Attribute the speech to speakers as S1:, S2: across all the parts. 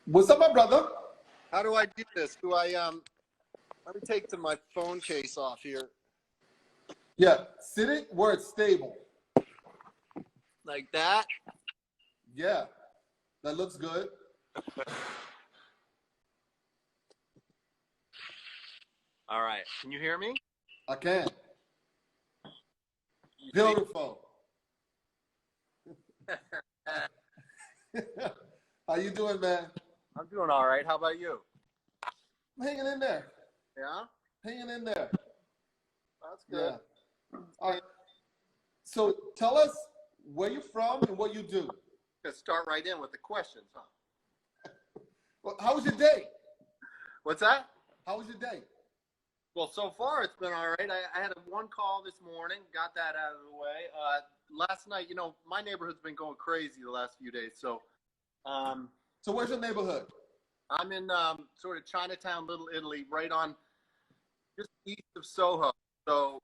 S1: What's up, my brother?
S2: How do I do this? Let me take my phone case off here.
S1: Yeah, sit it where it's stable.
S2: Like that?
S1: Yeah, that looks good.
S2: All right. Can you hear me?
S1: I can. Beautiful. How you doing, man?
S2: I'm doing all right. How about you?
S1: I'm hanging in there.
S2: Yeah?
S1: Hanging in there.
S2: That's good.
S1: Yeah. All right. So tell us where you're from and what you do.
S2: Let's start right in with the questions, huh?
S1: Well, how was your day?
S2: What's that?
S1: How was your day?
S2: Well, so far it's been all right. I had one call this morning, got that out of the way. Last night, my neighborhood's been going crazy the last few days. So
S1: where's your neighborhood?
S2: I'm in sort of Chinatown, Little Italy, right on just east of Soho. So,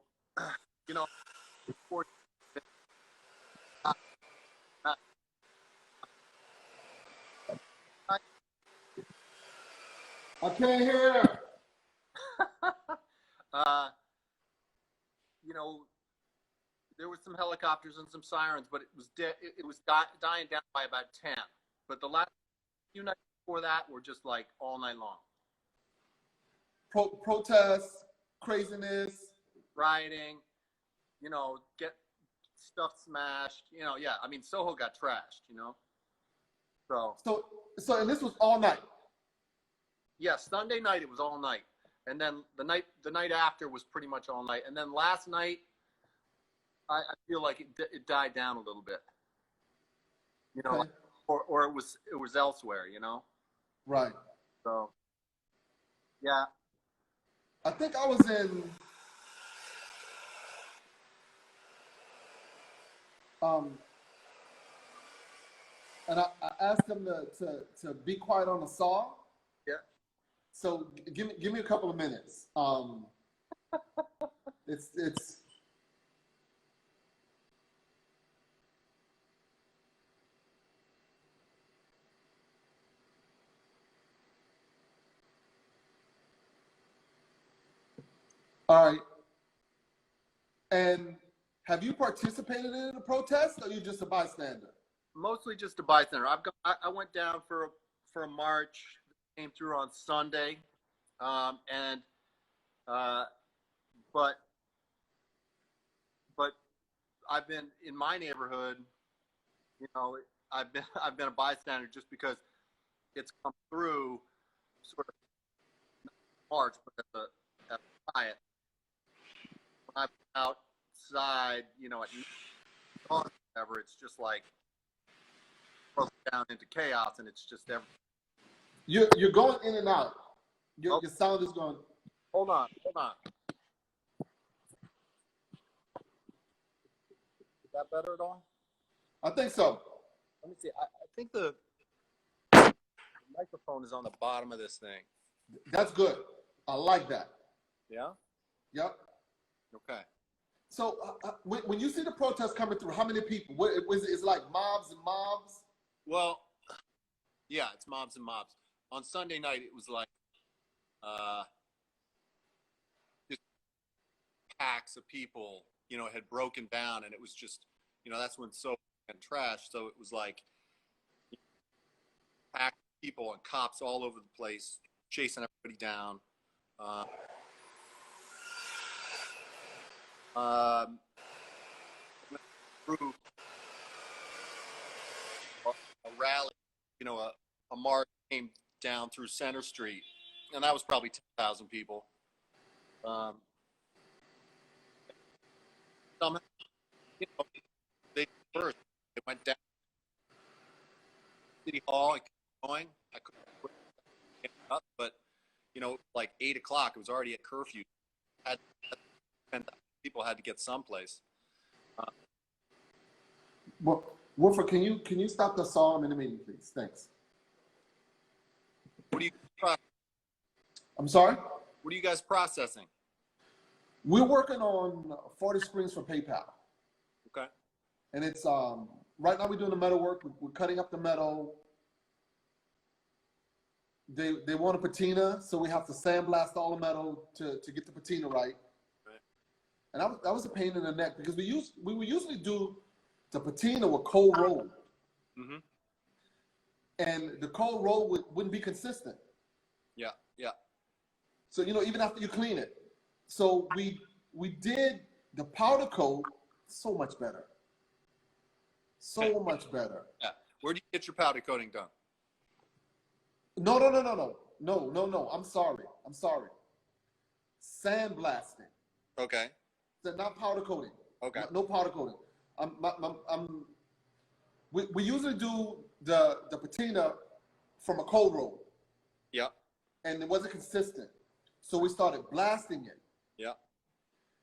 S1: I can't hear.
S2: There was some helicopters and some sirens, but it was dying down by about 10. But the last few nights before that were just like all night long.
S1: Protests, craziness,
S2: rioting, get stuff smashed. Yeah. I mean, Soho got trashed.
S1: So, and this was all night.
S2: Yeah, Sunday night it was all night, and then the night after was pretty much all night, and then last night I feel like it died down a little bit,
S1: Okay.
S2: or it was elsewhere,
S1: Right.
S2: So yeah.
S1: I think I was in and I asked them to be quiet on the song.
S2: Yeah.
S1: So give me a couple of minutes. It's all right. And have you participated in a protest, or are you just a bystander?
S2: Mostly just a bystander. I went down for a march that came through on Sunday, but I've been in my neighborhood. I've been a bystander just because it's come through sort of March, but at a riot. When I'm outside, at dawn, whatever, it's just like broken down into chaos, and it's just everything.
S1: You're going in and out. Your sound is going.
S2: Hold on. Is that better at all?
S1: I think so.
S2: Let me see. I think the microphone is on the bottom of this thing.
S1: That's good. I like that.
S2: Yeah?
S1: Yep.
S2: Okay.
S1: So when you see the protest coming through, how many people? Is it like mobs and mobs?
S2: Well, yeah, it's mobs and mobs. On Sunday night, it was like just packs of people, had broken down, and it was just, that's when Soho got trashed. So it was like packed people and cops all over the place chasing everybody down. Through a rally, a march came down through Center Street, and that was probably 10,000 people. Somehow, they first it went down City Hall. It kept going. I couldn't get up, but like 8 o'clock, it was already at curfew. 10,000 people had to get someplace.
S1: Well, Wolfer, can you stop the song in a minute, please? Thanks.
S2: What are you?
S1: I'm sorry?
S2: What are you guys processing?
S1: We're working on 40 screens for PayPal.
S2: Okay.
S1: And it's right now we're doing the metal work. We're cutting up the metal. they want a patina, so we have to sandblast all the metal to get the patina right. And that was a pain in the neck because we would usually do the patina with cold roll.
S2: Mm-hmm.
S1: And the cold roll wouldn't be consistent.
S2: Yeah, yeah.
S1: So, even after you clean it. So we did the powder coat so much better. So much better.
S2: Yeah. Where do you get your powder coating done?
S1: No. I'm sorry. Sandblasting.
S2: Okay.
S1: So not powder coating.
S2: Okay.
S1: No powder coating. We usually do the patina from a cold roll.
S2: Yeah.
S1: And it wasn't consistent. So we started blasting it.
S2: Yeah.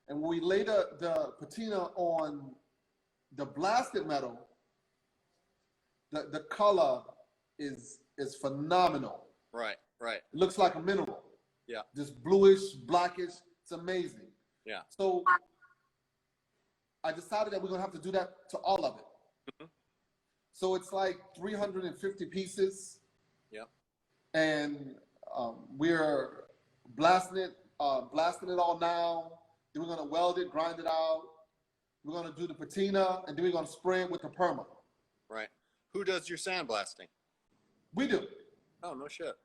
S1: And when we laid the patina on the blasted metal, the color is phenomenal.
S2: Right.
S1: It looks like a mineral.
S2: Yeah.
S1: Just bluish, blackish. It's amazing.
S2: Yeah.
S1: So I decided that we're going to have to do that to all of it.
S2: Mm-hmm.
S1: So it's like 350 pieces.
S2: Yeah.
S1: And we're blasting it all now. Then we're going to weld it, grind it out. We're going to do the patina, and then we're going to spray it with the perma.
S2: Right. Who does your sandblasting?
S1: We do.
S2: Oh, no shit.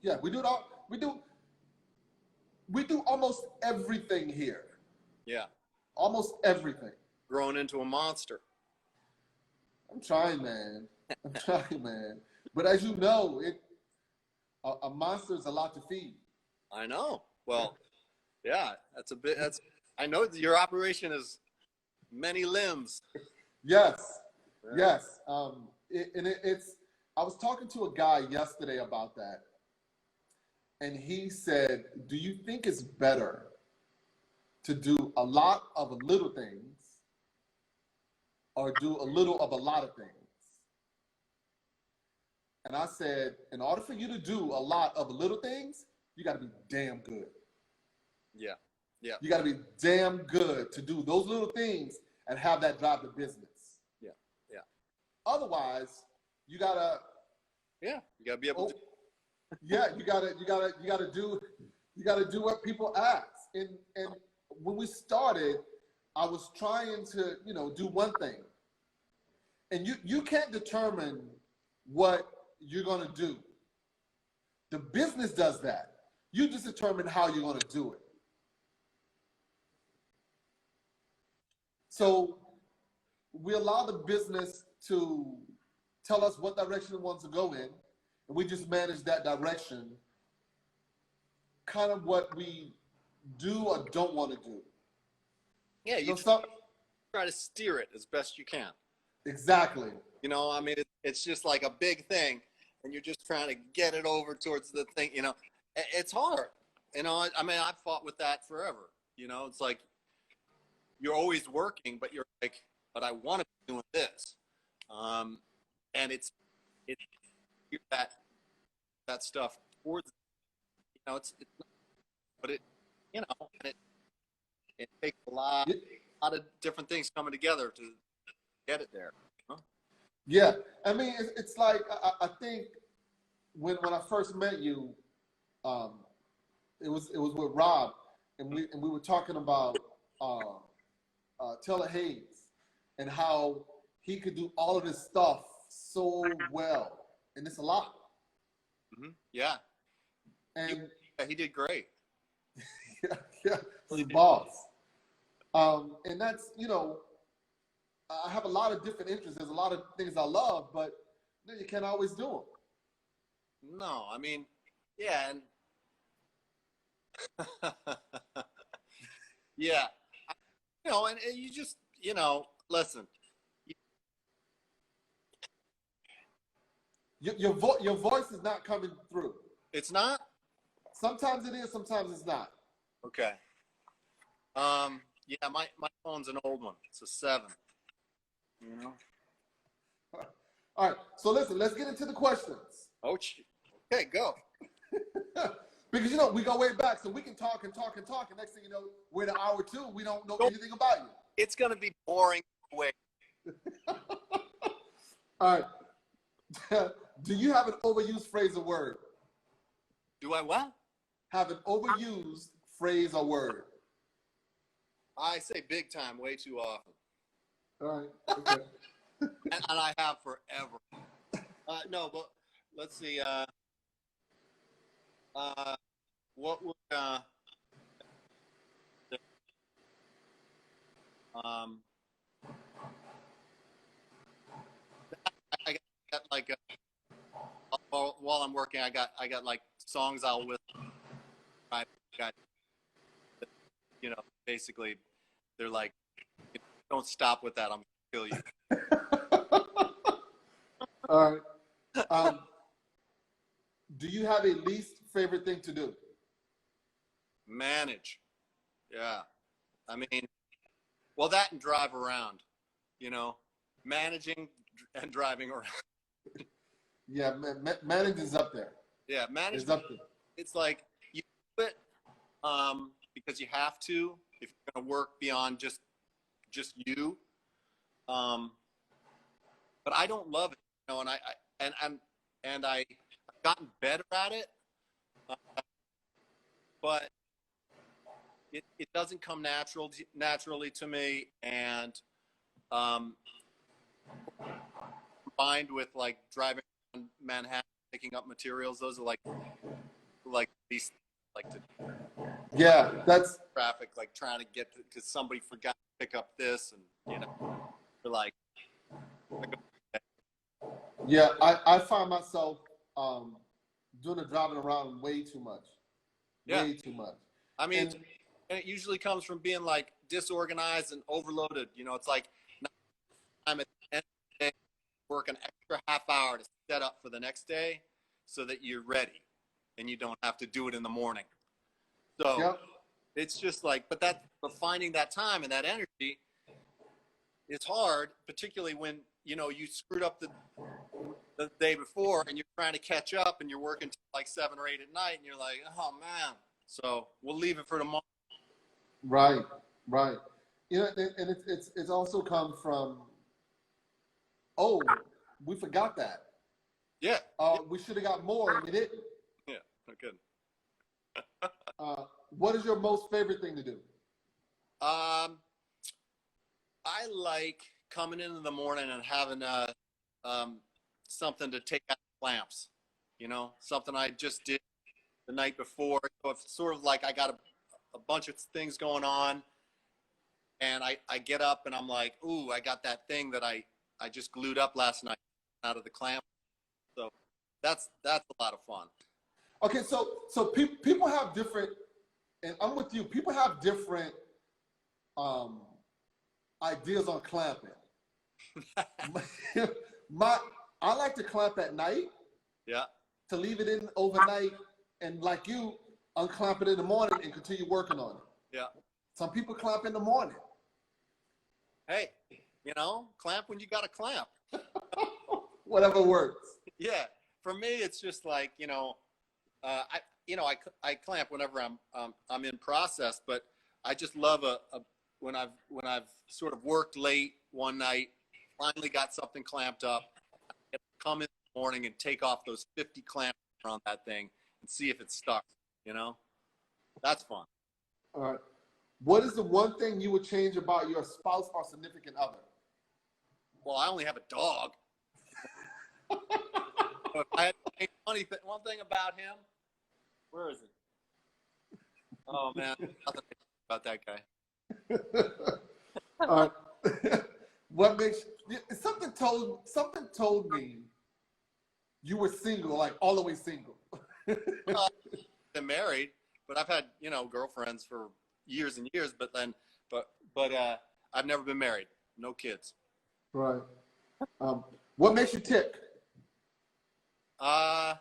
S1: Yeah, we do it all. We do almost everything here.
S2: Yeah.
S1: Almost everything.
S2: Growing into a monster.
S1: I'm trying, man. But as you know, a monster is a lot to feed.
S2: I know. Well, yeah, I know your operation is many limbs.
S1: Yes.
S2: Right.
S1: Yes. I was talking to a guy yesterday about that. And he said, do you think it's better to do a lot of little things or do a little of a lot of things? And I said, in order for you to do a lot of little things, you got to be damn good.
S2: Yeah. Yeah.
S1: You got to be damn good to do those little things and have that drive the business.
S2: Yeah. Yeah.
S1: Otherwise, you got to.
S2: Yeah. You got to be able to.
S1: Yeah, you gotta do what people ask. And when we started, I was trying to, do one thing. And you can't determine what you're gonna do. The business does that. You just determine how you're gonna do it. So we allow the business to tell us what direction it wants to go in. And we just manage that direction, kind of what we do or don't want to do.
S2: Yeah, you try to steer it as best you can.
S1: Exactly.
S2: I mean, it's just like a big thing, and you're just trying to get it over towards the thing. It's hard. I mean, I've fought with that forever. It's like you're always working, but you're like, but I want to be doing this, and it's that stuff towards it's but it it takes a lot of different things coming together to get it there.
S1: Yeah, I mean it's like I think when I first met you, it was with Rob, and we were talking about Taylor Hayes and how he could do all of this stuff so well, and it's a lot.
S2: Mm-hmm. Yeah,
S1: and
S2: he did great.
S1: yeah, he's a boss. And that's I have a lot of different interests. There's a lot of things I love, but you can't always do them.
S2: No, I mean, yeah, and yeah, and you just listen.
S1: Your voice is not coming through.
S2: It's not?
S1: Sometimes it is, sometimes it's not.
S2: Okay. Yeah, my phone's an old one. It's a 7.
S1: All right, so listen, let's get into the questions.
S2: Oh, okay, go.
S1: Because we go way back, so we can talk and talk and talk, and next thing you know, we're in hour 2, we don't know anything about you.
S2: It's gonna be boring way.
S1: All right. Do you have an overused phrase or word?
S2: Do I what?
S1: Have an overused phrase or word.
S2: I say big time way too often.
S1: All right. Okay.
S2: And I have forever. No, but let's see. What would um I got like while I'm working, I got like songs I'll with I got, you know, basically they're like, don't stop with that, I'm gonna kill you.
S1: All right. Do you have a least favorite thing to do?
S2: Manage. Yeah. I mean, well, that and drive around, you know, managing and driving around.
S1: Yeah, manage is up there.
S2: Yeah,
S1: It's
S2: management.
S1: up there.
S2: It's like you do it because you have to if you're going to work beyond just you. But I don't love it, you know, and I've gotten better at it, uh, but it doesn't come naturally to me, and um, combined with like driving around Manhattan picking up materials, those are like these like to
S1: Yeah, that's
S2: traffic, like trying to get because somebody forgot to pick up this, and you know, you're like,
S1: yeah. I find myself doing the driving around way too much.
S2: yeah.
S1: Way too much.
S2: I mean,
S1: And
S2: and it usually comes from being like disorganized and overloaded. You know, it's like I'm at the end of the day, work an extra half hour to set up for the next day so that you're ready and you don't have to do it in the morning. So
S1: yep.
S2: it's just like, but finding that time and that energy, it's hard, particularly when, you know, you screwed up the day before and you're trying to catch up and you're working till like 7 or 8 at night and you're like, oh man. So we'll leave it for tomorrow.
S1: Right, right. You know, and it's also come from, oh, we forgot that.
S2: Yeah.
S1: We should have got more and we didn't.
S2: Yeah. Good.
S1: What is your most favorite thing to do?
S2: I like coming in the morning and having something to take out the clamps. You know, something I just did the night before. So it's sort of like I got a bunch of things going on, and I get up and I'm like, ooh, I got that thing that I just glued up last night out of the clamp. So that's a lot of fun.
S1: Okay, so people have different, and I'm with you. People have different ideas on clamping. I like to clamp at night.
S2: Yeah.
S1: To leave it in overnight, and like you, unclamp it in the morning and continue working on it.
S2: Yeah.
S1: Some people clamp in the morning.
S2: Hey, you know, clamp when you got to clamp.
S1: Whatever works.
S2: Yeah. For me, it's just like, you know, I clamp whenever I'm in process, but I just love when I've sort of worked late one night, finally got something clamped up, I come in the morning and take off those 50 clamps around that thing and see if it's stuck. You know, that's fun.
S1: All right. What is the one thing you would change about your spouse or significant other?
S2: Well, I only have a dog. So if I had to change one thing about him, where is he? Oh man, nothing about that guy.
S1: All right. What makes something told me you were single, like all the way single.
S2: I've been married, but I've had, you know, girlfriends for years and years, but I've never been married. No kids.
S1: Right. What makes you tick?
S2: Well,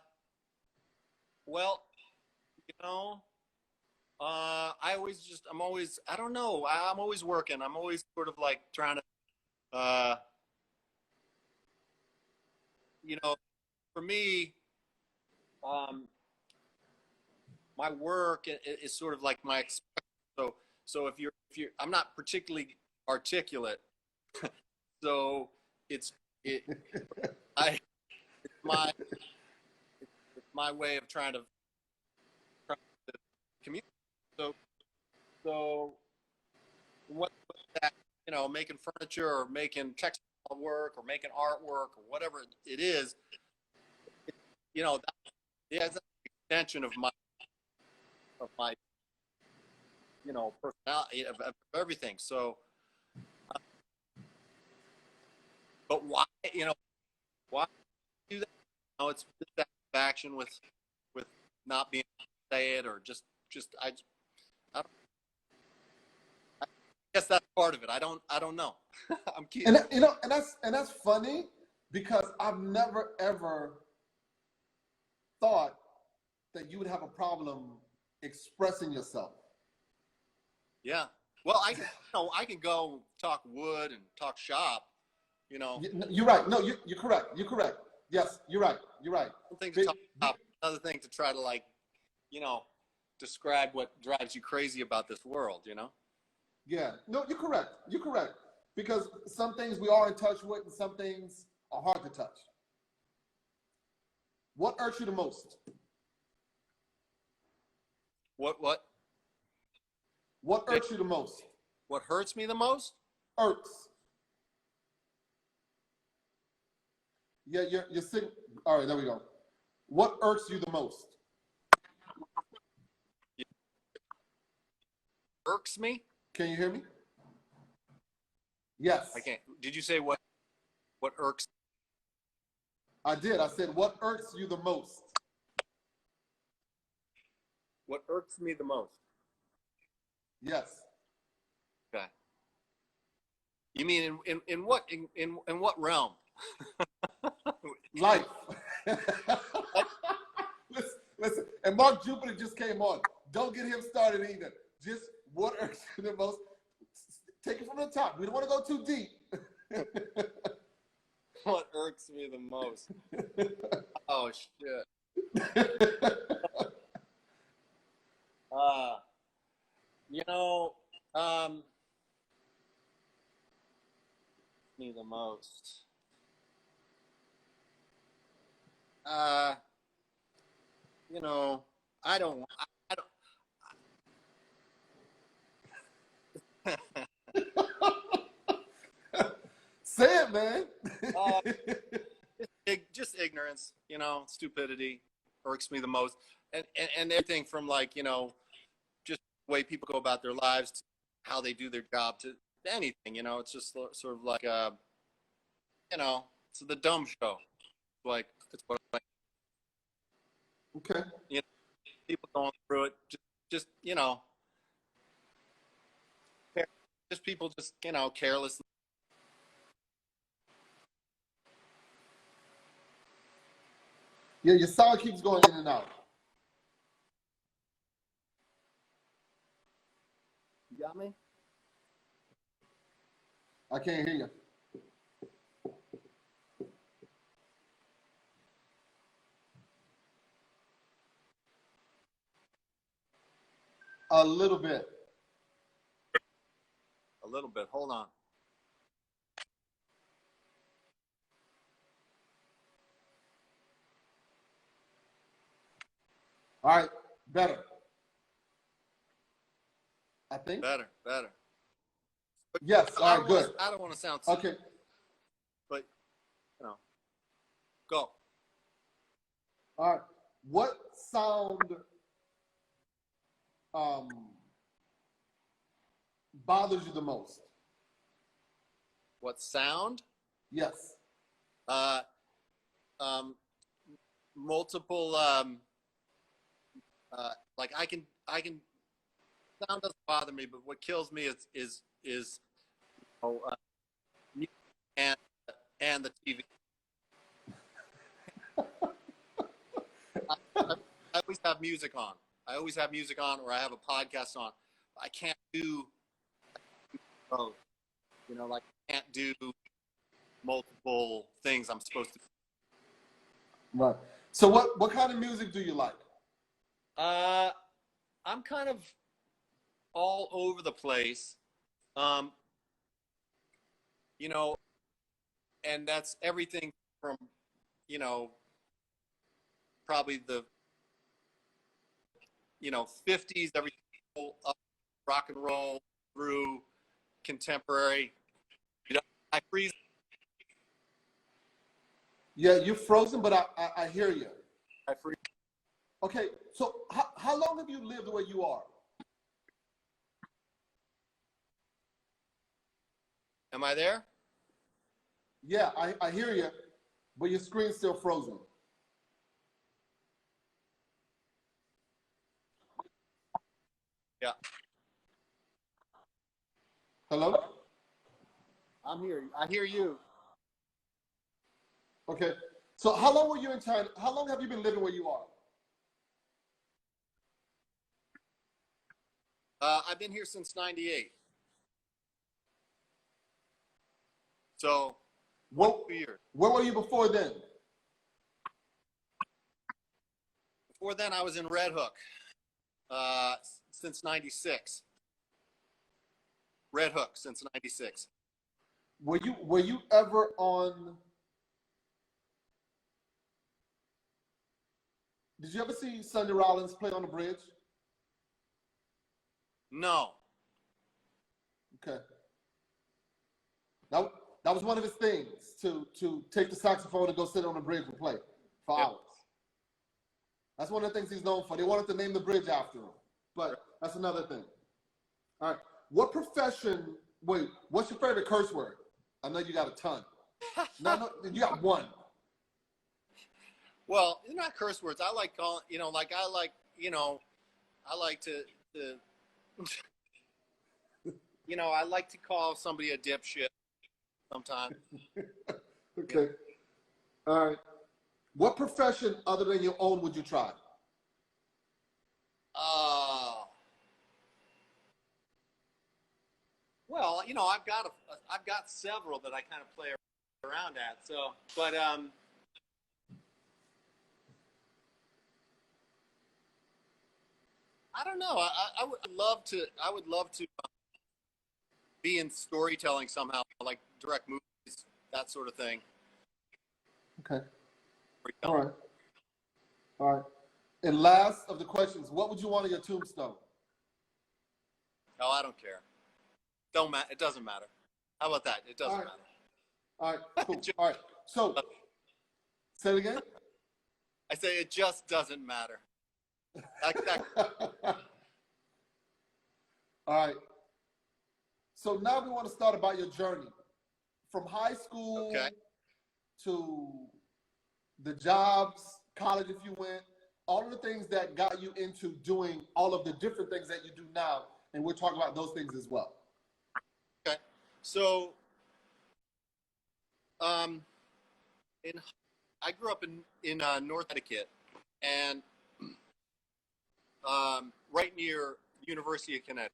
S2: you know, I don't know. I'm always working. I'm always sort of like trying to, you know, for me, my work is sort of like my expression. So if you're, I'm not particularly articulate. So it's my way of trying to community. So what that, making furniture or making textile work or making artwork or whatever it is, that is an extension of my personality of everything. So, but why do that? It's satisfaction with not being able to say it, or just I don't, I guess that's part of it. I don't know. I'm kidding.
S1: And that's funny because I've never ever thought that you would have a problem expressing yourself.
S2: Yeah. Well, I can go talk wood and talk shop.
S1: You're right. No, you're correct. You're correct. Yes, you're right. You're right.
S2: One thing to talk about, another thing to try to describe what drives you crazy about this world.
S1: Yeah. No, you're correct. You're correct. Because some things we are in touch with, and some things are hard to touch. What irks you the most?
S2: What
S1: What irks you the most?
S2: What hurts me the most?
S1: Irks. Yeah, you're sick. All right, there we go. What irks you the most?
S2: Irks me?
S1: Can you hear me? Yes.
S2: I can't. Did you say what irks?
S1: I did. I said, what irks you the most?
S2: What irks me the most?
S1: Yes.
S2: Okay. You mean in what realm?
S1: Life. Listen, and Mark Jupiter just came on. Don't get him started either. Just what irks you the most? Take it from the top. We don't want to go too deep.
S2: What irks me the most? Oh shit. Me the most. I don't.
S1: Say it, man.
S2: Just ignorance, stupidity irks me the most, and everything from just the way people go about their lives, to how they do their job, to anything. It's just sort of like it's the dumb show. Like it's what
S1: Okay.
S2: People going through it, just just people just careless.
S1: Yeah, your sound keeps going in and out.
S2: You got me?
S1: I can't hear you. A little bit.
S2: A little bit. Hold on.
S1: All right, better. I think.
S2: Better.
S1: Yes, all right, good.
S2: I don't want to sound
S1: okay.
S2: But go.
S1: All right. What sound bothers you the most?
S2: What sound?
S1: Yes.
S2: Multiple like I can sound doesn't bother me, but what kills me is music and the TV. I always have music on. Or I have a podcast on. I can't do both. Like I can't do multiple things I'm supposed to do.
S1: Right. So what kind of music do you like?
S2: I'm kind of all over the place. And that's everything from, probably 50s, everything up rock and roll through contemporary. I freeze.
S1: Yeah, you're frozen, but I hear you.
S2: I freeze.
S1: Okay, so how long have you lived where you are?
S2: Am I there?
S1: Yeah, I hear you, but your screen's still frozen.
S2: Yeah.
S1: Hello?
S2: I'm here. I hear you.
S1: Okay. So how long were you in China? How long have you been living where you are?
S2: I've been here since '98. So, 2 years.
S1: Where were you before then?
S2: Before then, I was in Red Hook since '96. Red Hook since '96.
S1: Were you ever on? Did you ever see Sonny Rollins play on the bridge?
S2: No.
S1: Okay. That was one of his things, to take the saxophone and go sit on the bridge and play for hours. That's one of the things he's known for. They wanted to name the bridge after him, but that's another thing. All right. What profession? Wait, what's your favorite curse word? I know you got a ton. No, you got one.
S2: Well, they're not curse words. I like calling, I like to I like to call somebody a dipshit sometimes.
S1: Okay. All right. What profession other than your own would you try?
S2: Well, I've got several that I kind of play around at. So, but I don't know. I would love to be in storytelling somehow, like direct movies, that sort of thing.
S1: Okay. All right. All right. And last of the questions, what would you want on your tombstone?
S2: Oh, I don't care. It doesn't matter. How about that? It doesn't matter.
S1: All right. Cool. All right. So, say it again.
S2: I say it just doesn't matter.
S1: All right. So now we want to start about your journey from high school to the jobs, college if you went, all of the things that got you into doing all of the different things that you do now. And we'll talk about those things as well.
S2: Okay. So, I grew up in North Connecticut, and right near the University of Connecticut,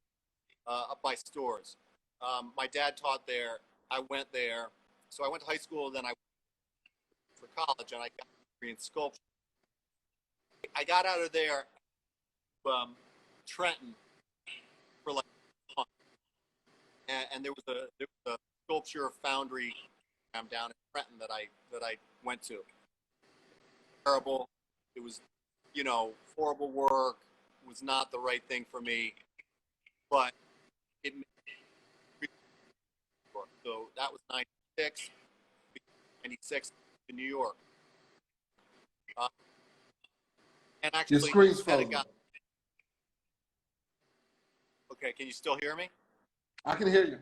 S2: up by Stores. My dad taught there. I went there. So I went to high school, and then I went for college, and I got a degree in sculpture. I got out of there, Trenton, for like a month, and there was a sculpture foundry down in Trenton that I went to. Terrible. It was, horrible work. It was not the right thing for me, but it made me work. So that was '96. '96 in New York. And actually,
S1: your screen's frozen.
S2: Okay, can you still hear me?
S1: I can hear you.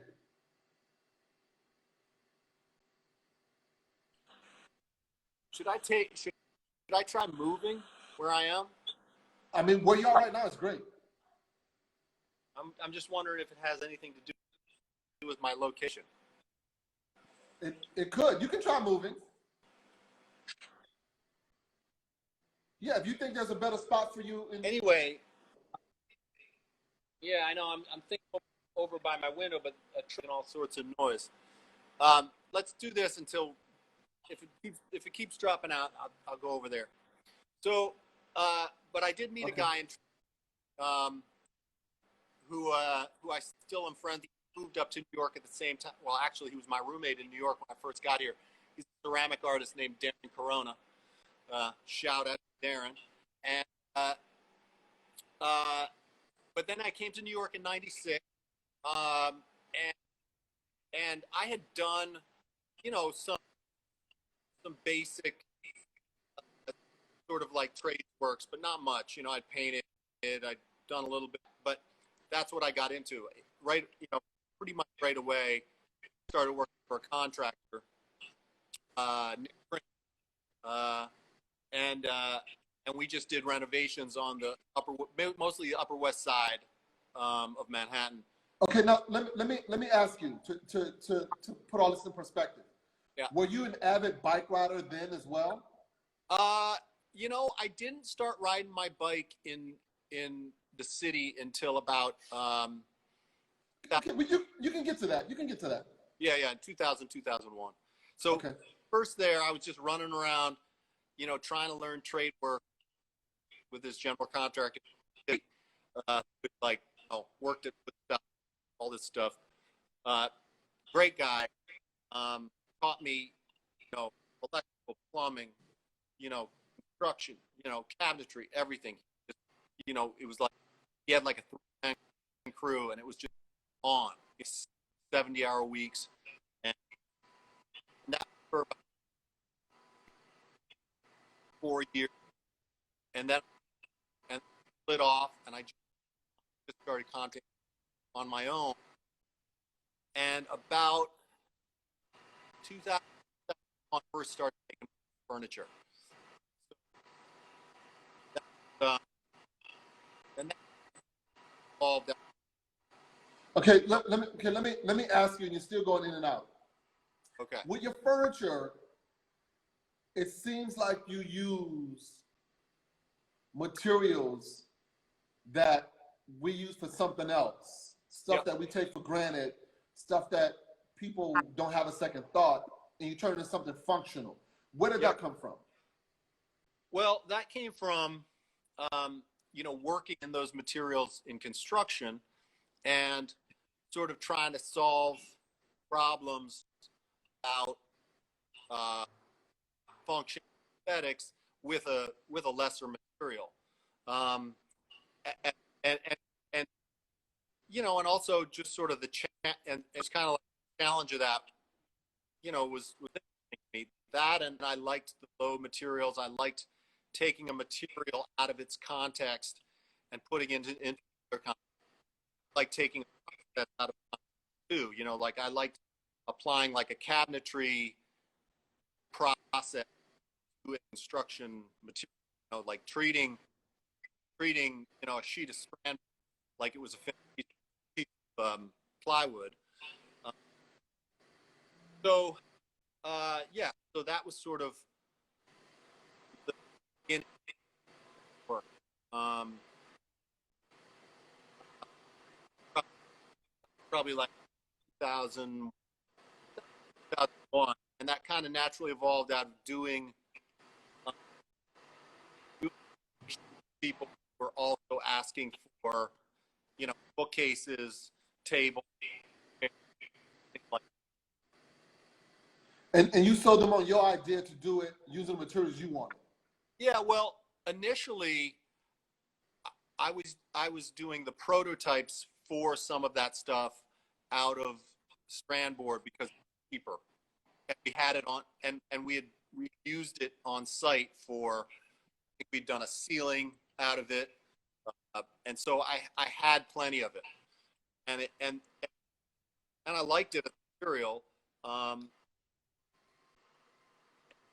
S2: Should I try moving where I am?
S1: I mean, where you are right now is great.
S2: I'm just wondering if it has anything to do with my location.
S1: It could. You can try moving. Yeah, if you think there's a better spot for you.
S2: Anyway, yeah, I know. I'm thinking over by my window, but a truck and all sorts of noise. Let's do this until if it keeps dropping out, I'll go over there. So, but I did meet a guy who I still am friends. He moved up to New York at the same time. Well, actually, he was my roommate in New York when I first got here. He's a ceramic artist named Darren Corona. Shout out to Darren. And came to New York in '96, um, and I had done, some basic sort of like trade works, but not much. I'd painted, I'd done a little bit, but that's what I got into. Right, pretty much right away, started working for a contractor, uh, and we just did renovations on the mostly the Upper West Side of Manhattan.
S1: Okay, now let me ask you to put all this in perspective.
S2: Yeah.
S1: Were you an avid bike rider then as well?
S2: I didn't start riding my bike in the city until about
S1: Okay, well, you can get to that. You can get to that.
S2: Yeah, in 2000, 2001. So
S1: okay.
S2: First there, I was just running around, trying to learn trade work with this general contractor, worked at all this stuff. Great guy. Taught me, electrical, plumbing, construction, cabinetry, everything. Just, it was like he had like a 3-man crew, and it was just on. It's 70-hour weeks, and that for about 4 years, and then split off, and I just started contracting on my own. And about 2000, I first started making furniture. And that evolved.
S1: Okay, let me ask you, and you're still going in and out.
S2: Okay.
S1: With your furniture, it seems like you use materials that we use for something else, stuff that we take for granted, stuff that people don't have a second thought, and you turn it into something functional. Where did that come from?
S2: Well, that came from, working in those materials in construction and sort of trying to solve problems about function aesthetics with a lesser material, and also just sort of and it's kind of like the challenge of that, was interesting to me. That, and I liked the low materials. I liked taking a material out of its context and putting it into their context. Like taking that out of context too. Like I liked applying like a cabinetry process to a construction material, like treating a sheet of strand like it was a piece of plywood. So that was sort of the beginning work. Probably like 2000, 2001, and that kind of naturally evolved out of doing people were also asking for, bookcases, tables, things like
S1: that. And you sold them on your idea to do it using the materials you wanted.
S2: Yeah, well, initially, I was doing the prototypes for some of that stuff out of strand board because it's cheaper. And we had it on, and we had used it on site for. I think we'd done a ceiling out of it, and so I had plenty of it, and I liked it as material.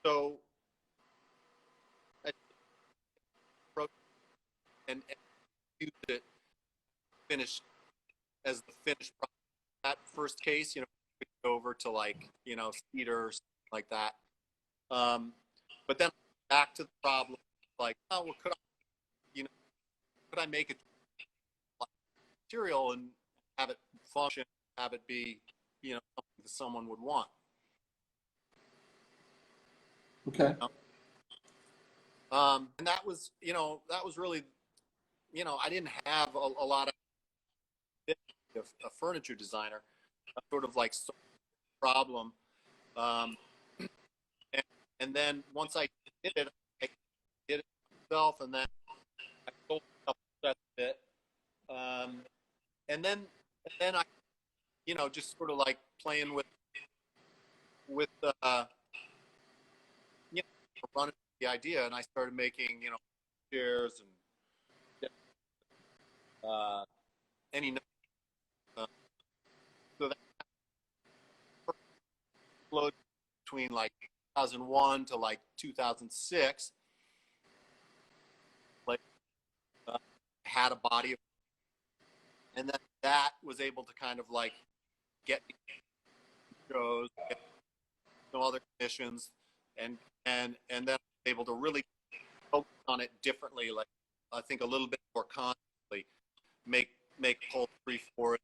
S2: So I wrote and used it finished as the finished product. That first case, over to like cedar or something like that. But then back to the problem, like, oh, well, could I make it material and have it function, have it be, something that someone would want.
S1: Okay.
S2: And that was really, I didn't have a lot of a furniture designer, sort of like problem. And then once I did it myself, and then I sold a couple sets of it. and then I, just sort of like playing with running the idea, and I started making chairs and any so that flowed between like 2001 to like 2006. Like had a body, and then that was able to kind of like get shows, get some other commissions, and then able to really focus on it differently. Like I think a little bit more consciously make poultry for it.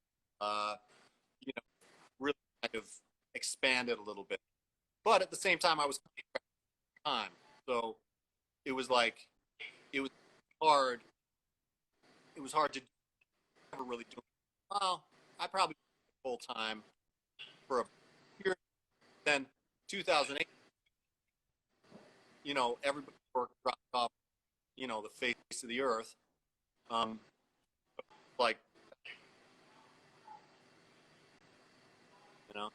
S2: Really kind of expand it a little bit. But at the same time, I was time, so it was like it was hard. It was hard to never really do it. Well, I probably full time for a year. Then 2008, everybody dropped off, the face of the earth. Like, you know.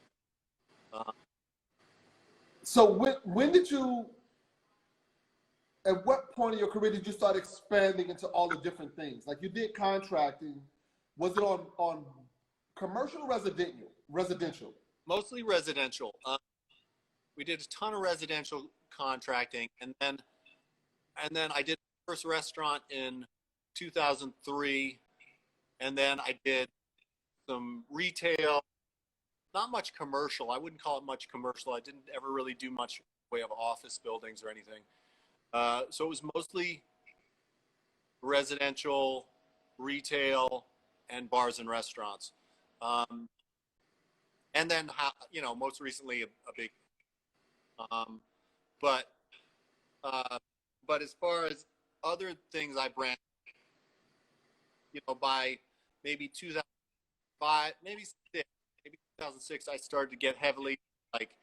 S1: So when did you? At what point in your career did you start expanding into all the different things? Like you did contracting. Was it on commercial or residential?
S2: Mostly residential. We did a ton of residential contracting, and then I did the first restaurant in 2003, and then I did some retail. Not much commercial. I wouldn't call it much commercial. I didn't ever really do much way of office buildings or anything. So it was mostly residential, retail, and bars and restaurants. And then, most recently a big, but as far as other things I branched, by maybe 2005, maybe 2006, I started to get heavily like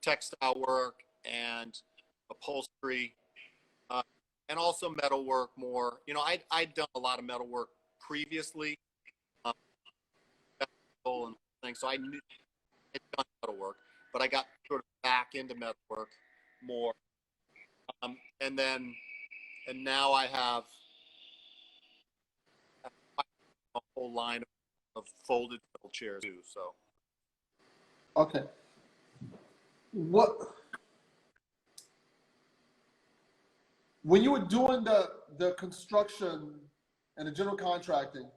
S2: textile work and upholstery, and also metal work more. I'd done a lot of metal work previously, and things, so I knew I'd done metal work, but I got sort of back into metal work more. And now I have a whole line of folded metal chairs too. So.
S1: Okay. What when you were doing the construction and the general contracting,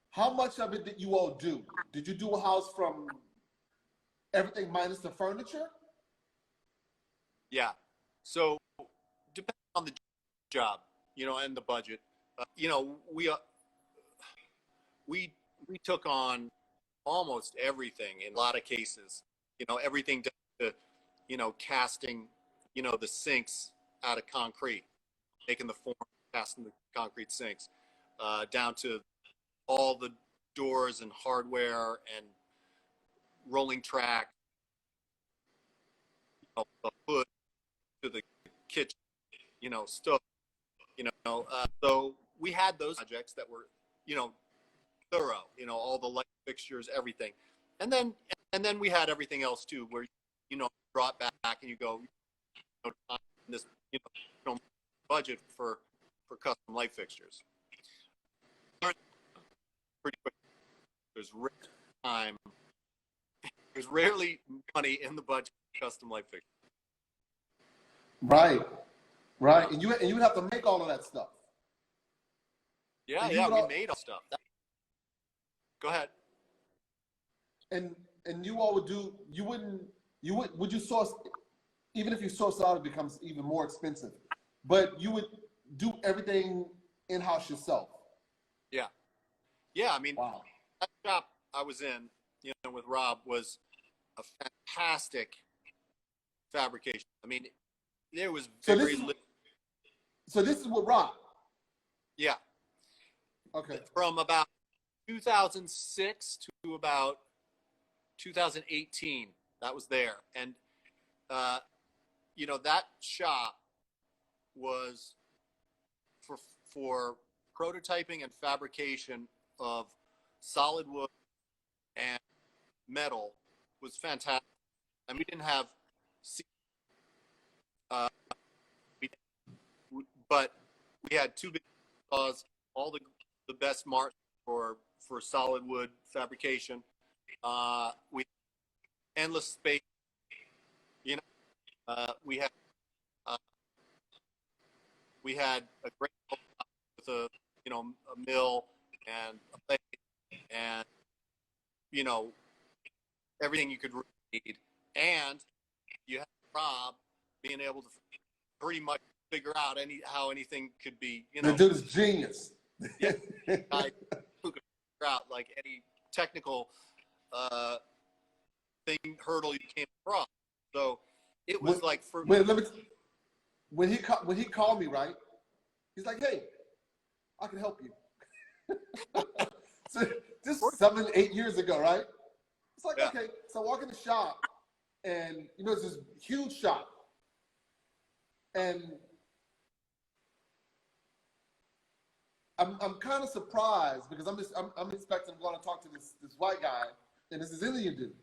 S1: how much of it did you all do? Did you do a house from everything minus the furniture?
S2: Yeah. So depending on the job, and the budget, we took on almost everything in a lot of cases. Everything to casting, the sinks out of concrete, making the form, casting the concrete sinks, down to all the doors and hardware and rolling track, the hood to the kitchen, stuff, so we had those projects that were, thorough, all the light fixtures, everything. And then we had everything else too, where, brought back and you go, this, budget for custom light fixtures. Pretty quick. There's time. There's rarely money in the budget for custom light fixtures.
S1: Right. And you would have to make all of that stuff.
S2: Yeah, we made all stuff. Go ahead.
S1: And you all would do. Would you source? Even if you source out, it becomes even more expensive. But you would do everything in-house yourself.
S2: Yeah. I mean,
S1: wow.
S2: That shop I was in, with Rob, was a fantastic fabrication. I mean, there was very little.
S1: So this is with Rob.
S2: Yeah.
S1: Okay.
S2: From about 2006 to about 2018, that was there, and that shop was for prototyping and fabrication of solid wood and metal was fantastic. And we didn't have, uh, but we had two big saws, all the best marks for solid wood fabrication. We had endless space. You know, we had a great with a mill and a lathe and everything you could need, and you had Rob being able to pretty much figure out how anything could be.
S1: The dude is genius.
S2: Yeah, I who could figure out like any technical hurdle you came across. So it was
S1: when he called me, right? He's like, "Hey, I can help you." So this 7, 8 years ago, right? It's like, okay. So I walk in the shop, and it's this huge shop, and I'm kind of surprised because I'm expecting I'm going to talk to this white guy, and this is Indian dude.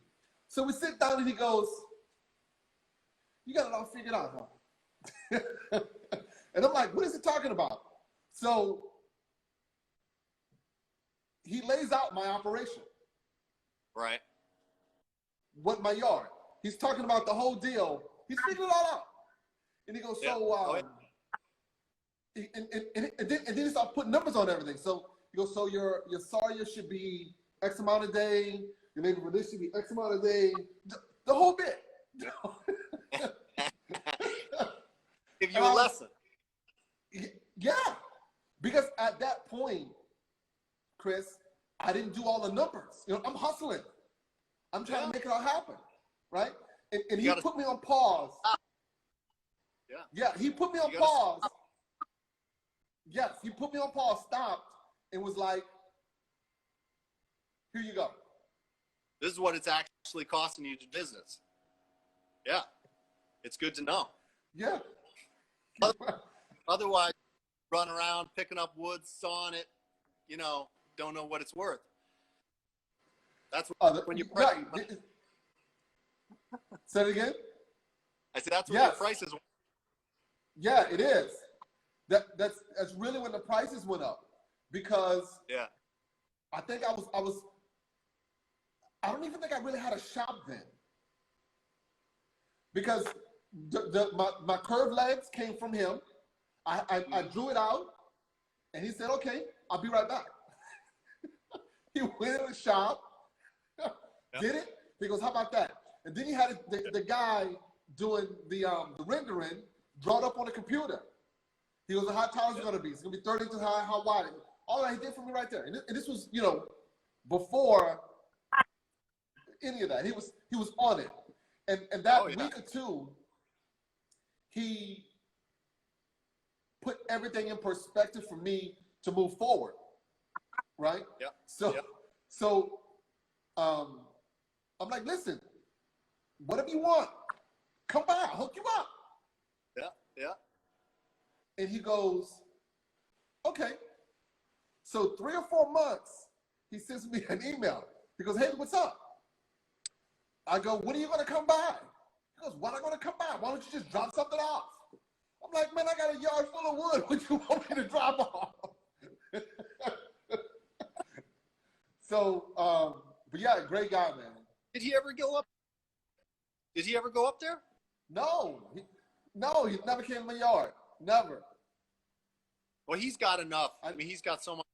S1: So we sit down, and he goes, "You got it all figured out, huh?" And I'm like, "What is he talking about?" So he lays out my operation.
S2: Right.
S1: What my yard. He's talking about the whole deal. He's figured it all out. And he goes, and then he starts putting numbers on everything. So he goes, so your sawyer should be X amount a day. Your labor for this should be X amount a day. The whole bit.
S2: Give you a lesson.
S1: Yeah. Because at that point, Chris, I didn't do all the numbers. I'm hustling. I'm trying to make it all happen, right? And he put me on pause. Yeah, he put me on pause. Yes, he put me on pause, stopped, and was like, "Here you go.
S2: This is what it's actually costing you to business." Yeah, it's good to know.
S1: Yeah.
S2: Otherwise, run around picking up wood, sawing it, don't know what it's worth. That's when you price.
S1: Right. Say it again.
S2: I said that's when the prices.
S1: Yeah, it is. That's really when the prices went up, because I think I don't even think I really had a shop then, because my curved legs came from him. I drew it out, and he said, "Okay, I'll be right back." He went in the shop, did it. He goes, "How about that?" And then he had the guy doing the rendering drawn up on the computer. He goes, "How tall is it going to be? It's going to be 30 inches high. How wide?" All that he did for me right there. And this was, before any of that. He was on it. And that week or two, he put everything in perspective for me to move forward. Right?
S2: Yeah.
S1: So I'm like, "Listen, whatever you want, come by, I'll hook you up."
S2: Yeah.
S1: And he goes, "Okay." So 3 or 4 months, he sends me an email. He goes, "Hey, what's up?" I go, "When are you going to come by?" He goes, "Why am I going to come by? Why don't you just drop something off?" I'm like, "Man, I got a yard full of wood. What do you want me to drop off?" So, but yeah, great guy, man.
S2: Did he ever go up? Did he ever go up there?
S1: No, he never came in my yard. Never.
S2: Well, he's got enough. I mean, he's got so much,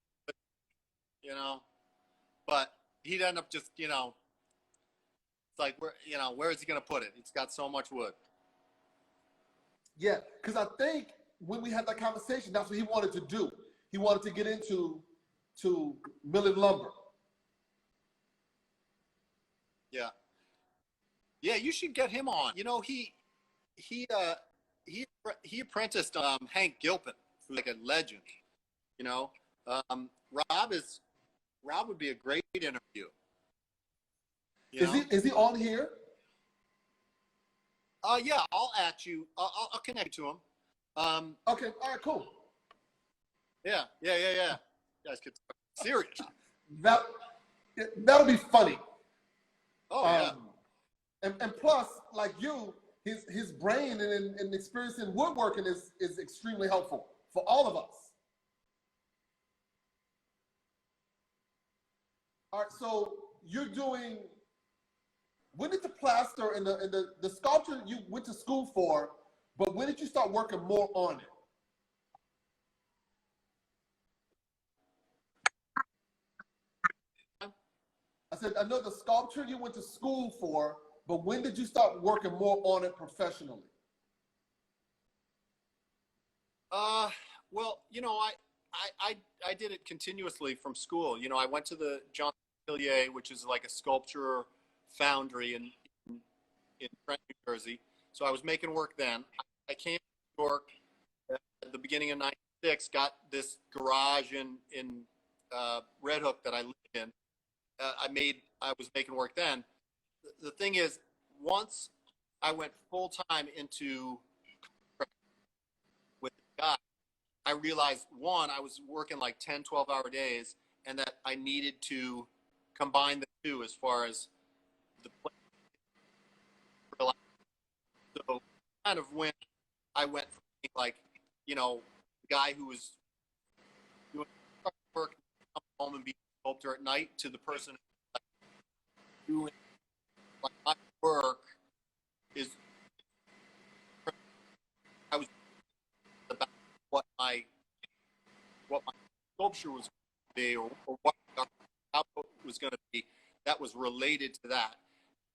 S2: but he'd end up just, it's like, where is he going to put it? It's got so much wood.
S1: Yeah, because I think when we had that conversation, that's what he wanted to do. He wanted to get into milling lumber.
S2: Yeah. Yeah, you should get him on. He apprenticed Hank Gilpin, who's like a legend. Rob would be a great interview.
S1: Is he on here?
S2: Yeah, I'll at you. I'll connect you to him.
S1: Okay, all right, cool.
S2: Yeah. You guys could talk serious.
S1: that'll be funny.
S2: Oh yeah.
S1: And plus, like you, his brain and experience in woodworking is extremely helpful for all of us. All right, so you're doing. When did the plaster and the sculpture you went to school for, but when did you start working more on it? I said, I know the sculpture you went to school for, but when did you start working more on it professionally?
S2: Well, you know, I did it continuously from school. You know, I went to the John Atelier, which is like a sculpture foundry in Trent, New Jersey. So I was making work then. I came to New York at the beginning of '96, got this garage in Red Hook that I lived in. I was making work then. The thing is, once I went full time into with the guy, I realized one, I was working like 10, 12-hour days, and that I needed to combine the two as far as the play. So kind of when I went from being like, you know, the guy who was doing work, come home and be a sculptor at night, to the person doing like my work is, I was about what my sculpture was going to be, or what my output was going to be, that was related to that,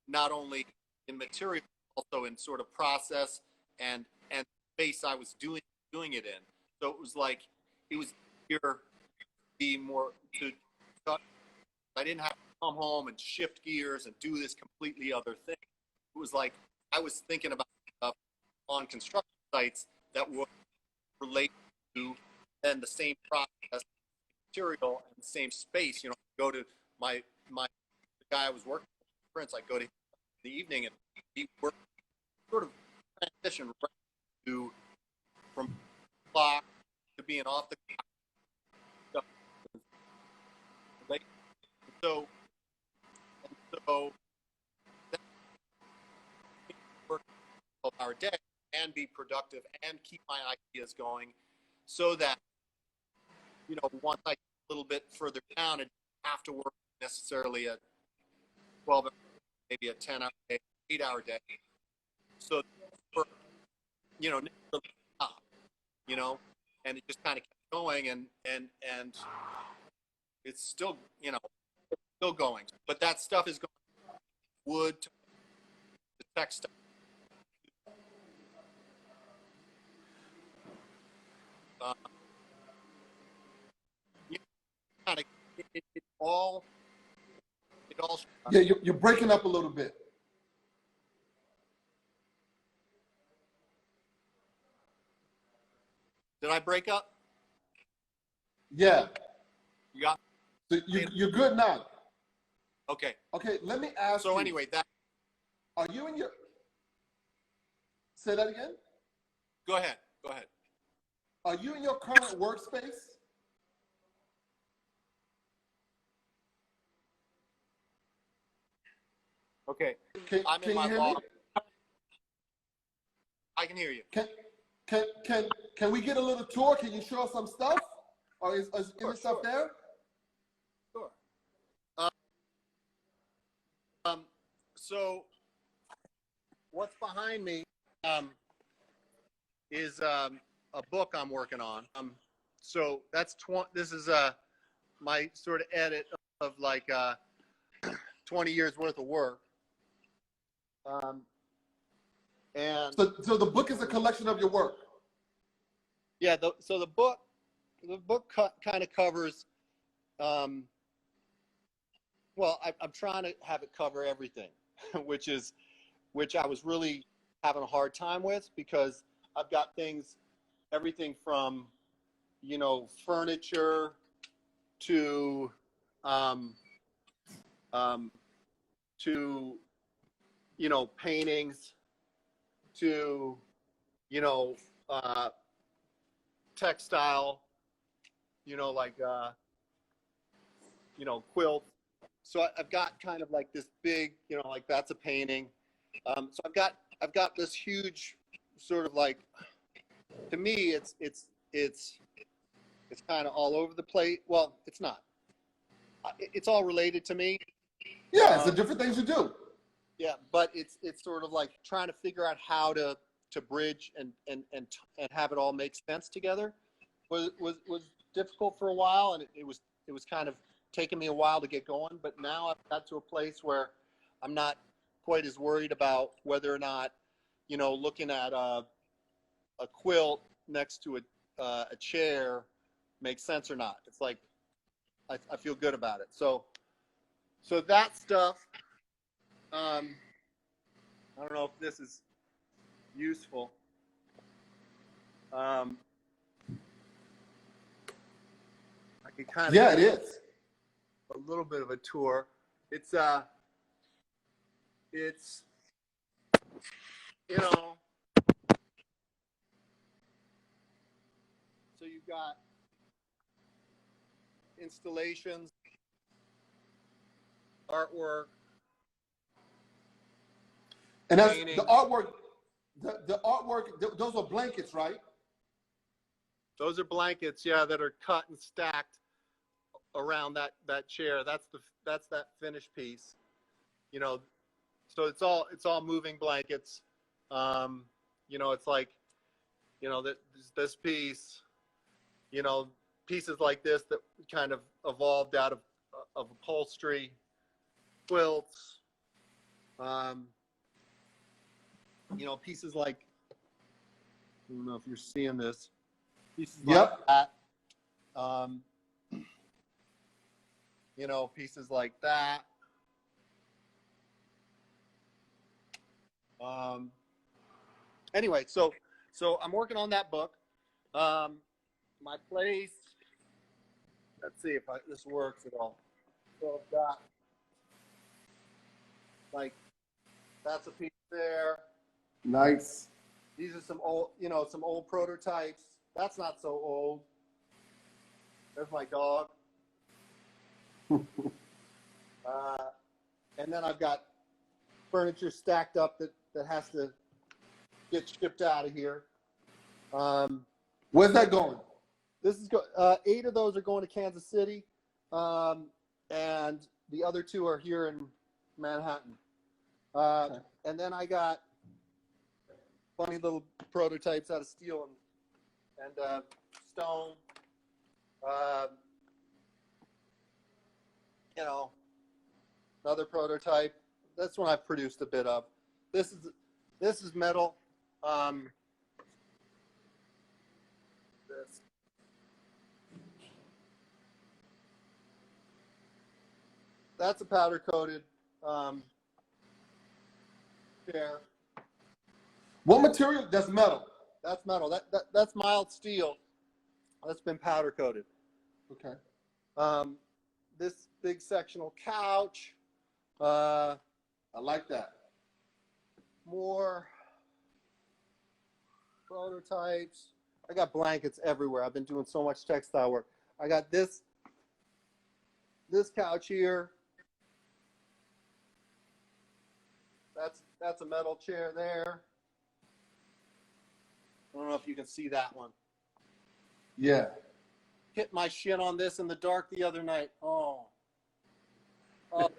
S2: not only in material, also in sort of process and space I was doing it in. So it was like, it was here to be more to. I didn't have to come home and shift gears and do this completely other thing. It was like I was thinking about stuff on construction sites that would relate to then the same process, material, and the same space. You know, go to my the guy I was working with, Prince. I'd go to him in the evening, and he worked sort of transition right to from clock to being off the clock. So that work 12-hour day and be productive and keep my ideas going, so that, you know, once I get a little bit further down and have to work necessarily a 12-hour, maybe a 10-hour day, 8-hour day. So, for, you know, you know, and it just kind of kept going, and it's still, you know, still going. But that stuff is going from wood to the textile. You know, kind of, it all.
S1: Yeah, you're breaking up a little bit.
S2: Did I break up?
S1: Yeah.
S2: You got.
S1: So you're good now.
S2: Okay.
S1: Okay, let me ask you.
S2: So anyway, that.
S1: Are you in your? Say that again.
S2: Go ahead. Go ahead.
S1: Are you in your current workspace?
S2: Okay.
S1: Can
S2: in my
S1: you hear
S2: office.
S1: me?
S2: I can hear you.
S1: Can we get a little tour? Can you show us some stuff? Or is any stuff there?
S2: Sure. So what's behind me is a book I'm working on. So that's this is my sort of edit of like 20 years worth of work. And
S1: so the book is a collection of your work.
S2: yeah, so the book kind of covers. Well, I'm trying to have it cover everything, which I was really having a hard time with, because I've got everything from, you know, furniture to to, you know, paintings to, you know, textile, you know, like you know, quilts, so I've got kind of like this big, you know, like that's a painting. So I've got this huge sort of like, to me, it's kind of all over the place. Well, it's not. It's all related to me.
S1: Yeah, it's the different things you do.
S2: Yeah, but it's sort of like trying to figure out how to bridge and have it all make sense together was difficult for a while, and it was kind of taking me a while to get going. But now I've got to a place where I'm not quite as worried about whether or not, you know, looking at a quilt next to a chair makes sense or not. It's like I feel good about it. So that stuff. I don't know if this is useful. I can kind of
S1: Yeah, it is.
S2: a little bit of a tour. It's you know, so you've got installations, artwork,
S1: And that's
S2: paintings.
S1: the artwork. The artwork. Those are blankets, right?
S2: Those are blankets, yeah, that are cut and stacked around that chair. That's that finished piece. You know, so it's all moving blankets. You know, it's like, you know, this piece, you know, pieces like this that kind of evolved out of upholstery, quilts, you know, pieces like, I don't know if you're seeing this, pieces like that, you know, pieces like that. Anyway, so I'm working on that book. My place, let's see if this works at all. So I've got, like, that's a piece there.
S1: Nice.
S2: These are some old, you know, some old prototypes. That's not so old. There's my dog. And then I've got furniture stacked up that has to get shipped out of here.
S1: Where's that going?
S2: This is 8 of those are going to Kansas City, and the other 2 are here in Manhattan.
S1: Okay.
S2: And then I got funny little prototypes out of steel and stone. You know, another prototype. That's one I've produced a bit of. This is metal. This. That's a powder coated chair.
S1: What material? That's metal.
S2: That's metal. That's mild steel. That's been powder coated.
S1: Okay.
S2: This big sectional couch.
S1: I like that.
S2: More prototypes. I got blankets everywhere. I've been doing so much textile work. I got this couch here. That's a metal chair there. I don't know if you can see that one.
S1: Yeah.
S2: Hit my shin on this in the dark the other night. Oh. I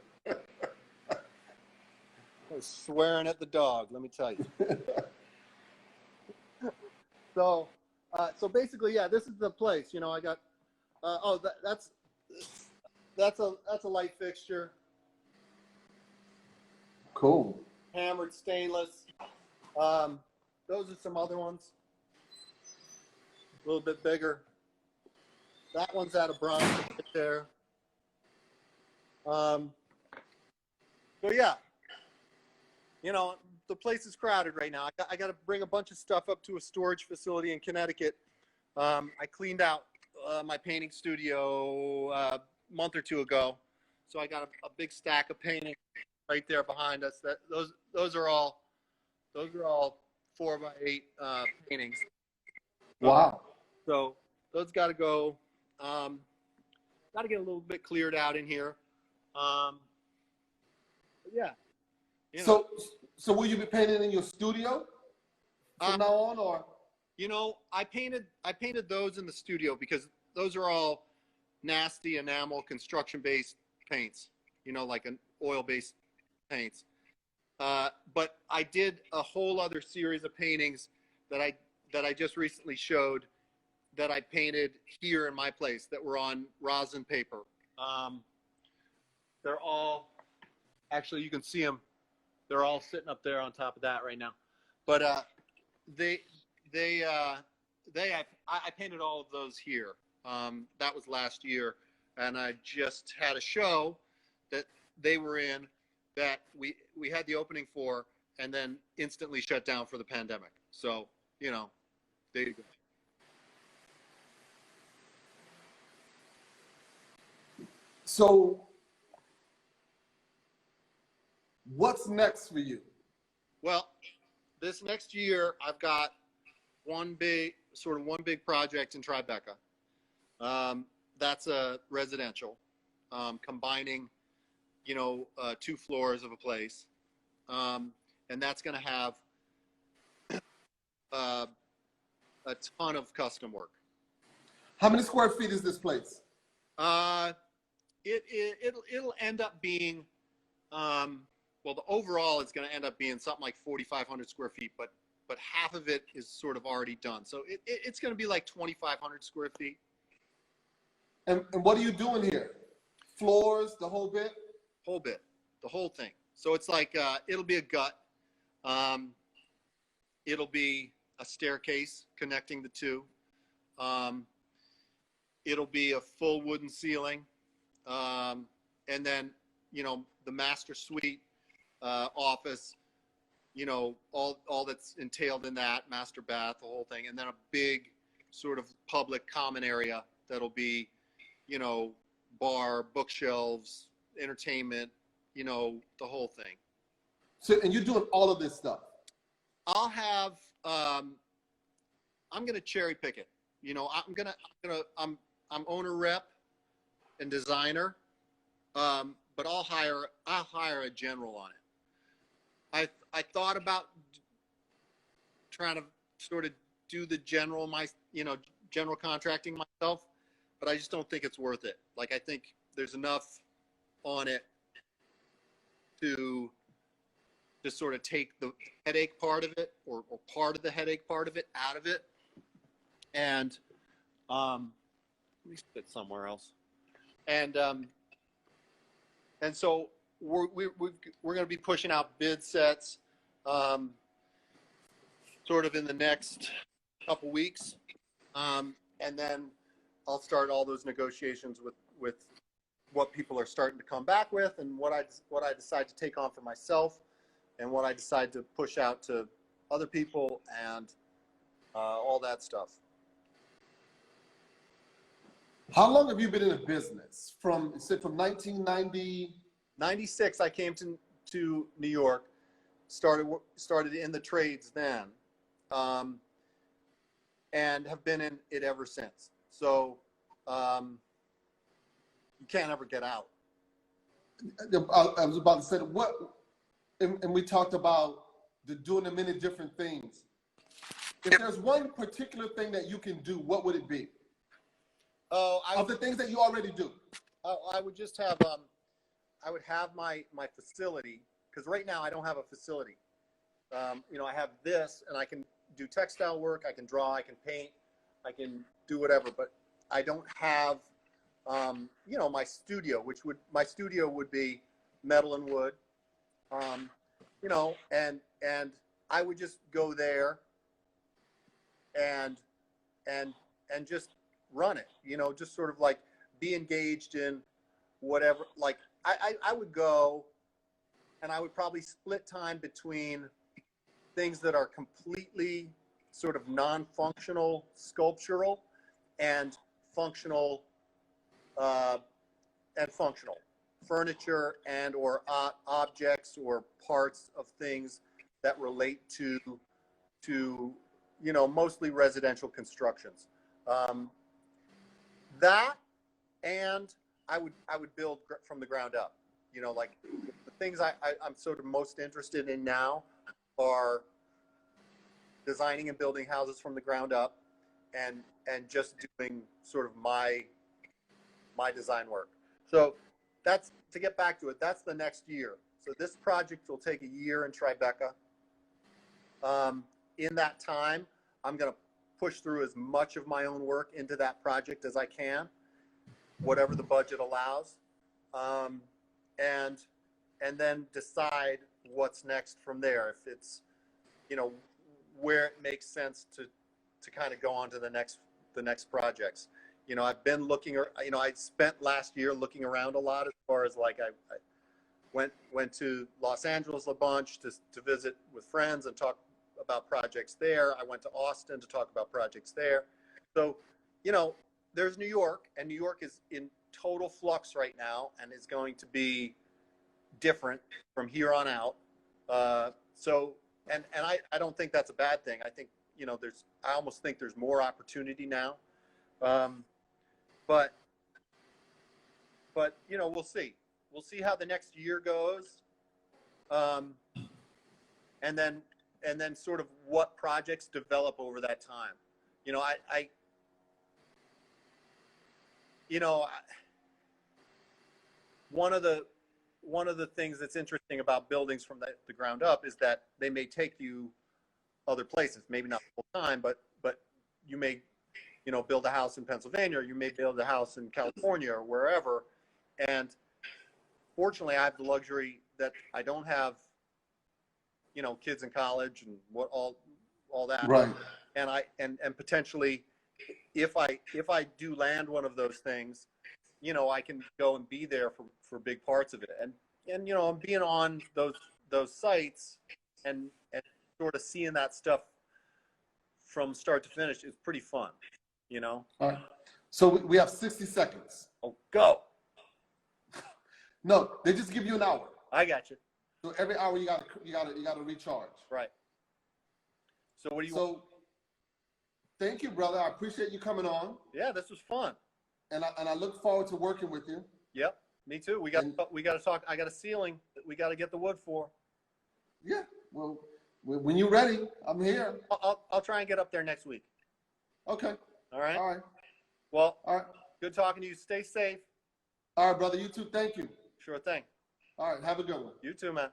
S2: was swearing at the dog, let me tell you. So basically, yeah, this is the place. You know, I got. That's a light fixture.
S1: Cool.
S2: Hammered stainless. Those are some other ones. A little bit bigger. That one's out of bronze right there. So yeah, you know, the place is crowded right now. I got to bring a bunch of stuff up to a storage facility in Connecticut. I cleaned out my painting studio a month or 2 ago, so I got a big stack of paintings right there behind us. Those are all 4x8 paintings.
S1: Wow.
S2: So those got to go. Got to get a little bit cleared out in here. Yeah. You know,
S1: So will you be painting in your studio from now on, or?
S2: you know, I painted those in the studio because those are all nasty enamel construction-based paints. You know, like an oil-based paints. But I did a whole other series of paintings that I just recently showed that I painted here in my place that were on rosin paper. They're all, actually, you can see them. They're all sitting up there on top of that right now. But I painted all of those here. That was last year, and I just had a show that they were in that we had the opening for, and then instantly shut down for the pandemic. So, you know, there you go.
S1: So what's next for you?
S2: Well, this next year I've got one big project in Tribeca. That's a residential, combining, you know, 2 floors of a place, and that's going to have a ton of custom work.
S1: How many square feet is this place?
S2: It'll end up being, well, the overall is going to end up being something like 4,500 square feet, but half of it is sort of already done. So it's going to be like 2,500 square feet.
S1: And what are you doing here? Floors, the whole bit?
S2: Whole bit, the whole thing. So it's like, it'll be a gut. It'll be a staircase connecting the two. It'll be a full wooden ceiling. And then, you know, the master suite, office, you know, all that's entailed in that, master bath, the whole thing. And then a big sort of public common area that'll be, you know, bar, bookshelves, entertainment, you know, the whole thing.
S1: So, and you're doing all of this stuff?
S2: I'll have, I'm going to cherry pick it. You know, I'm owner rep and designer, but I'll hire a general on it. I thought about trying to sort of do the general contracting myself, but I just don't think it's worth it. Like, I think there's enough on it to just sort of take the headache part of it, or part of the headache part of it out of it. And let me sit somewhere else. And so we're going to be pushing out bid sets, sort of in the next couple weeks, and then I'll start all those negotiations with what people are starting to come back with, and what I decide to take on for myself, and what I decide to push out to other people, and all that stuff.
S1: How long have you been in a business? From 1990?
S2: 96, I came to New York, started in the trades then, and have been in it ever since. So you can't ever get out.
S1: I was about to say, and we talked about doing the many different things. If there's one particular thing that you can do, what would it be? Of the things that you already do.
S2: I would just have, I would have my facility, because right now I don't have a facility. You know, I have this, and I can do textile work, I can draw, I can paint, I can do whatever, but I don't have, you know, my studio, my studio would be metal and wood, you know, and I would just go there and just run it, you know, just sort of like be engaged in whatever. Like I would go, and I would probably split time between things that are completely sort of non-functional sculptural and functional functional furniture and or objects or parts of things that relate to you know, mostly residential constructions. That, and I would build from the ground up. You know, like the things I'm sort of most interested in now are designing and building houses from the ground up, and just doing sort of my design work. So that's, to get back to it, that's the next year. So this project will take a year in Tribeca. In that time, I'm going to push through as much of my own work into that project as I can, whatever the budget allows, and then decide what's next from there. If it's, you know, where it makes sense to kind of go on to the next projects. You know, I've been looking, you know, I spent last year looking around a lot, as far as like I went to Los Angeles a bunch to visit with friends and talk about projects there. I went to Austin to talk about projects there. So, you know, there's New York, and New York is in total flux right now and is going to be different from here on out. So, and I don't think that's a bad thing. I think, you know, I almost think there's more opportunity now. But, you know, we'll see how the next year goes. And then sort of what projects develop over that time. You know, one of the things that's interesting about buildings from the ground up is that they may take you other places, maybe not full time, but you may, you know, build a house in Pennsylvania, or you may build a house in California or wherever. And fortunately, I have the luxury that I don't have, you know, kids in college and all that.
S1: Right.
S2: And potentially, if I do land one of those things, you know, I can go and be there for big parts of it. And you know, being on those sites and sort of seeing that stuff from start to finish is pretty fun, you know?
S1: All right. So we have 60 seconds.
S2: Oh, go.
S1: No, they just give you an hour.
S2: I got you.
S1: So every hour you gotta recharge.
S2: Right. So what do you
S1: want? Thank you, brother. I appreciate you coming on.
S2: Yeah, this was fun.
S1: And I look forward to working with you.
S2: Yep, me too. We got to talk. I got a ceiling that we got to get the wood for.
S1: Yeah. Well, when you're ready, I'm here.
S2: I'll try and get up there next week.
S1: Okay.
S2: All right.
S1: All right.
S2: Well,
S1: all right.
S2: Good talking to you. Stay safe.
S1: All right, brother. You too. Thank you.
S2: Sure thing.
S1: All right. Have a good one.
S2: You too, man.